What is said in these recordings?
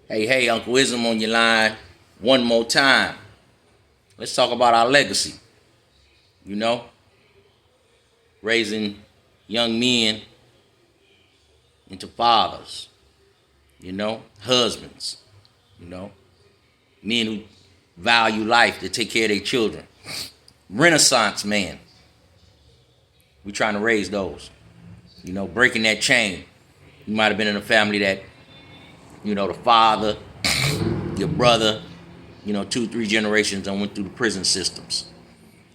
Hey, Uncle Ism on your line one more time. Let's talk about our legacy. You know, raising young men into fathers, husbands, you know, men who value life to take care of their children. Renaissance man. We're trying to raise those. Breaking that chain. You might have been in a family that, the father, your brother, 2, 3 generations and went through the prison systems.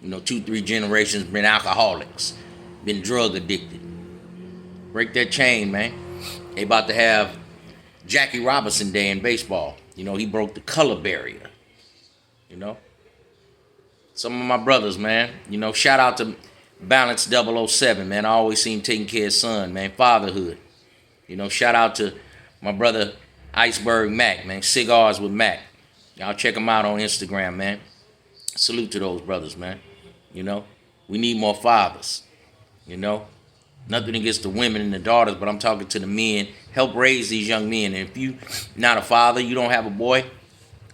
2, 3 generations been alcoholics, been drug addicted. Break that chain, man. They about to have Jackie Robinson Day in baseball. He broke the color barrier. Some of my brothers, man. Shout out to Balance 007, man. I always see him taking care of his son, man. Fatherhood. Shout out to my brother Iceberg Mac, man. Cigars with Mac. Y'all check him out on Instagram, man. Salute to those brothers, man. We need more fathers. Nothing against the women and the daughters, but I'm talking to the men. Help raise these young men. And if you not a father, you don't have a boy,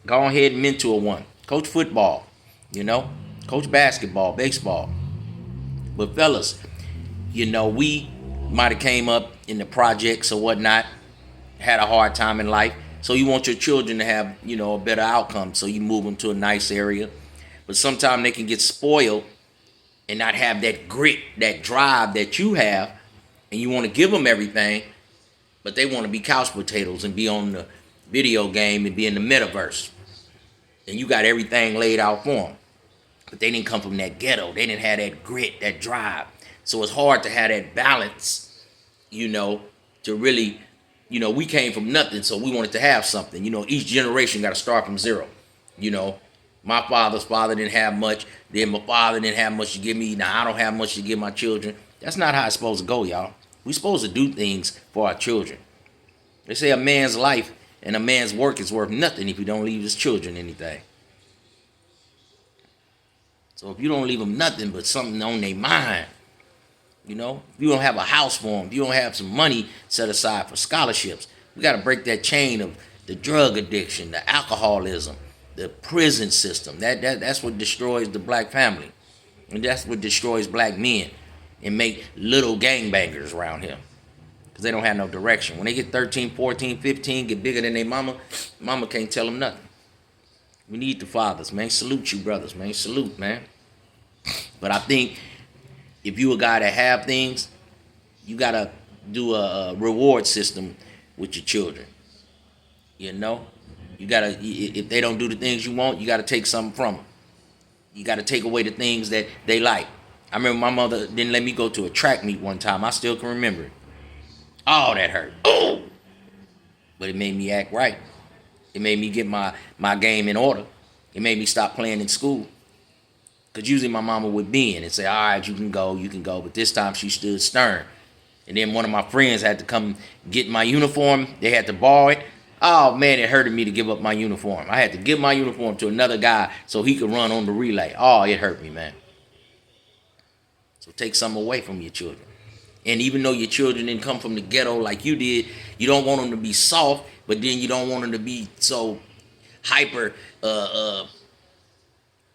go ahead and mentor one. Coach football, coach basketball, baseball. But fellas, we might have came up in the projects or whatnot, had a hard time in life. So you want your children to have, a better outcome. So you move them to a nice area. But sometimes they can get spoiled and not have that grit, that drive that you have. And you want to give them everything, but they want to be couch potatoes and be on the video game and be in the metaverse. And you got everything laid out for them. But they didn't come from that ghetto. They didn't have that grit, that drive. So it's hard to have that balance, to really, we came from nothing, so we wanted to have something. Each generation got to start from zero. My father's father didn't have much. Then my father didn't have much to give me. Now I don't have much to give my children. That's not how it's supposed to go, y'all. We're supposed to do things for our children. They say a man's life and a man's work is worth nothing if he don't leave his children anything. So if you don't leave them nothing but something on their mind, if you don't have a house for them, if you don't have some money set aside for scholarships, we got to break that chain of the drug addiction, the alcoholism, the prison system. That's what destroys the black family. And that's what destroys black men and make little gangbangers around here. Because they don't have no direction. When they get 13, 14, 15, get bigger than their mama, mama can't tell them nothing. We need the fathers, man. Salute you, brothers, man. Salute, man. But I think if you a guy that have things, you got to do a reward system with your children. You got to, if they don't do the things you want, you got to take something from them. You got to take away the things that they like. I remember my mother didn't let me go to a track meet one time. I still can remember it. Oh, that hurt. Oh! But it made me act right. It made me get my game in order. It made me stop playing in school. Because usually my mama would bend and say, all right, you can go. But this time she stood stern. And then one of my friends had to come get my uniform. They had to borrow it. Oh, man, it hurted me to give up my uniform. I had to give my uniform to another guy so he could run on the relay. Oh, it hurt me, man. So take something away from your children. And even though your children didn't come from the ghetto like you did, you don't want them to be soft, but then you don't want them to be so hyper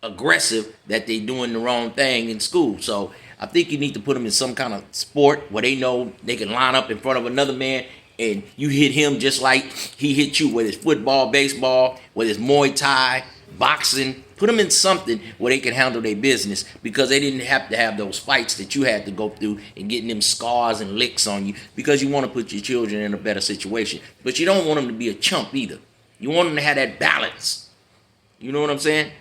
aggressive that they doing the wrong thing in school. So I think you need to put them in some kind of sport where they know they can line up in front of another man and you hit him just like he hit you, whether it's football, baseball, whether it's Muay Thai, boxing. Put them in something where they can handle their business, because they didn't have to have those fights that you had to go through and getting them scars and licks on you, because you want to put your children in a better situation. But you don't want them to be a chump either. You want them to have that balance. You know what I'm saying?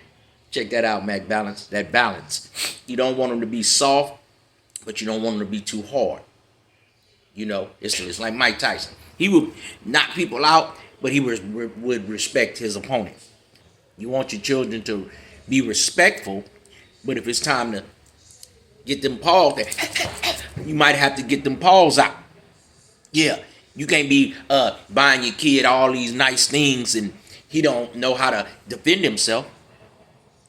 Check that out, Mac Balance. That balance. You don't want them to be soft, but you don't want them to be too hard. It's like Mike Tyson. He would knock people out, but he would respect his opponent. You want your children to be respectful, but if it's time to get them paws, you might have to get them paws out. Yeah, you can't be buying your kid all these nice things and he don't know how to defend himself.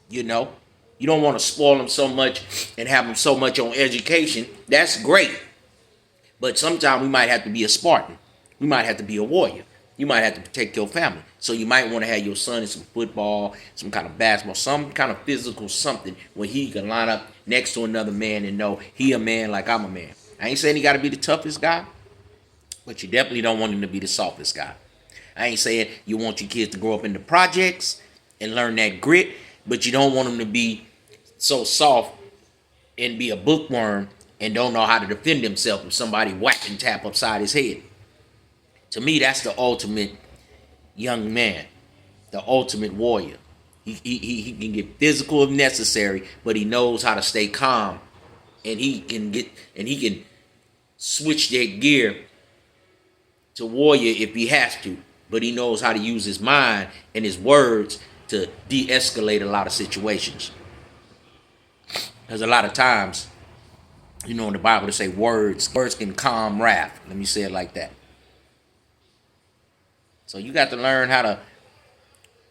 You don't want to spoil him so much and have him so much on education. That's great. But sometimes we might have to be a Spartan. We might have to be a warrior. You might have to protect your family. So you might want to have your son in some football, some kind of basketball, some kind of physical something where he can line up next to another man and know he a man like I'm a man. I ain't saying he got to be the toughest guy, but you definitely don't want him to be the softest guy. I ain't saying you want your kids to grow up in the projects and learn that grit, but you don't want them to be so soft and be a bookworm and don't know how to defend himself if somebody whack and tap upside his head. To me, that's the ultimate young man, the ultimate warrior. He can get physical if necessary, but he knows how to stay calm, and he can switch that gear to warrior if he has to. But he knows how to use his mind and his words to de-escalate a lot of situations. Because a lot of times, in the Bible, they say words can calm wrath. Let me say it like that. So you got to learn how to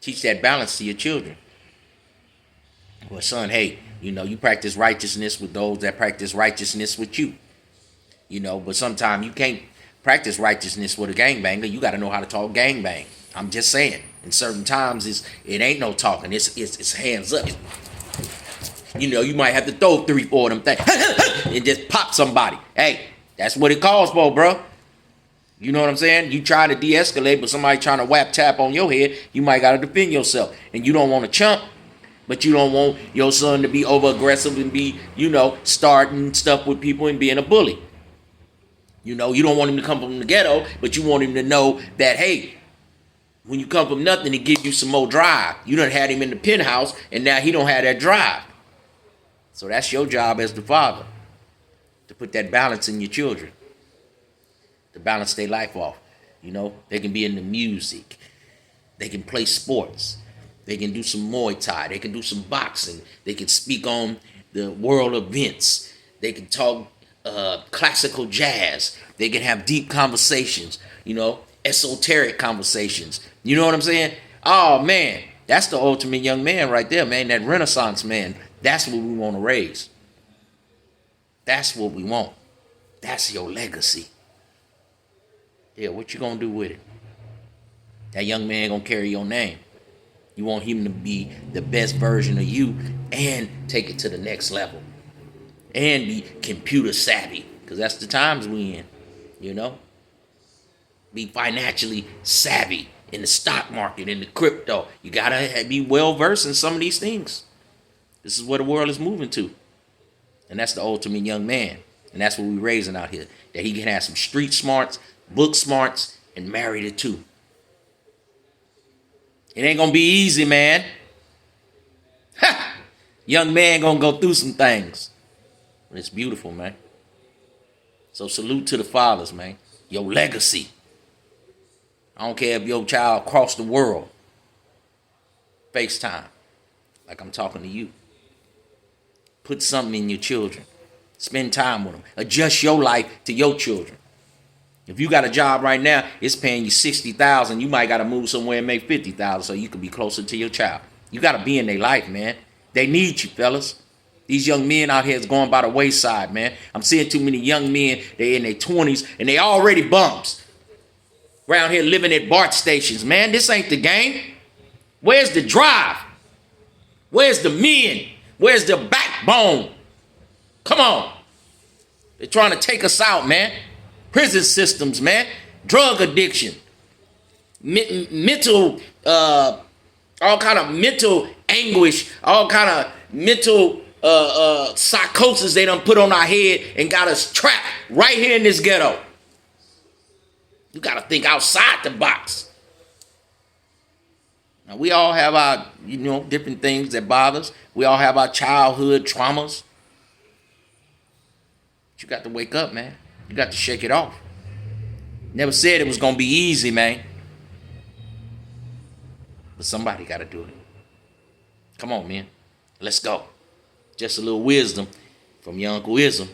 teach that balance to your children. Well, son, hey, you practice righteousness with those that practice righteousness with you. But sometimes you can't practice righteousness with a gangbanger. You got to know how to talk gangbang. I'm just saying. In certain times, it ain't no talking. It's hands up. You might have to throw 3-4 of them things and just pop somebody. Hey, that's what it calls for, bro. You know what I'm saying? You try to de-escalate, but somebody trying to whap tap on your head, you might got to defend yourself. And you don't want to chump, but you don't want your son to be over-aggressive and be, starting stuff with people and being a bully. You don't want him to come from the ghetto, but you want him to know that, hey, when you come from nothing, it gives you some more drive. You done had him in the penthouse, and now he don't have that drive. So that's your job as the father, to put that balance in your children, to balance their life off. They can be into music. They can play sports. They can do some Muay Thai. They can do some boxing. They can speak on the world events. They can talk classical jazz. They can have deep conversations, esoteric conversations. You know what I'm saying? Oh, man, that's the ultimate young man right there, man, that Renaissance man. That's what we want to raise. That's what we want. That's your legacy. Yeah, what you going to do with it? That young man going to carry your name. You want him to be the best version of you and take it to the next level. And be computer savvy, because that's the times we in, Be financially savvy in the stock market, in the crypto. You got to be well versed in some of these things. This is where the world is moving to. And that's the ultimate young man. And that's what we're raising out here. That he can have some street smarts, book smarts, and married it too. It ain't going to be easy, man. Ha! Young man going to go through some things. But it's beautiful, man. So salute to the fathers, man. Your legacy. I don't care if your child across the world. FaceTime. Like I'm talking to you. Put something in your children. Spend time with them. Adjust your life to your children. If you got a job right now, it's paying you $60,000. You might got to move somewhere and make $50,000 so you can be closer to your child. You got to be in their life, man. They need you, fellas. These young men out here is going by the wayside, man. I'm seeing too many young men. They in their 20s and they already bums. Around here living at BART stations, man. This ain't the game. Where's the drive? Where's the men? Where's the backbone? Come on. They're trying to take us out, man. Prison systems, man. Drug addiction. Mental, all kind of mental anguish. All kind of mental psychosis they done put on our head and got us trapped right here in this ghetto. You got to think outside the box. Now, we all have our, different things that bother us. We all have our childhood traumas. But you got to wake up, man. You got to shake it off. Never said it was going to be easy, man. But somebody got to do it. Come on, man. Let's go. Just a little wisdom from your Uncle Ism.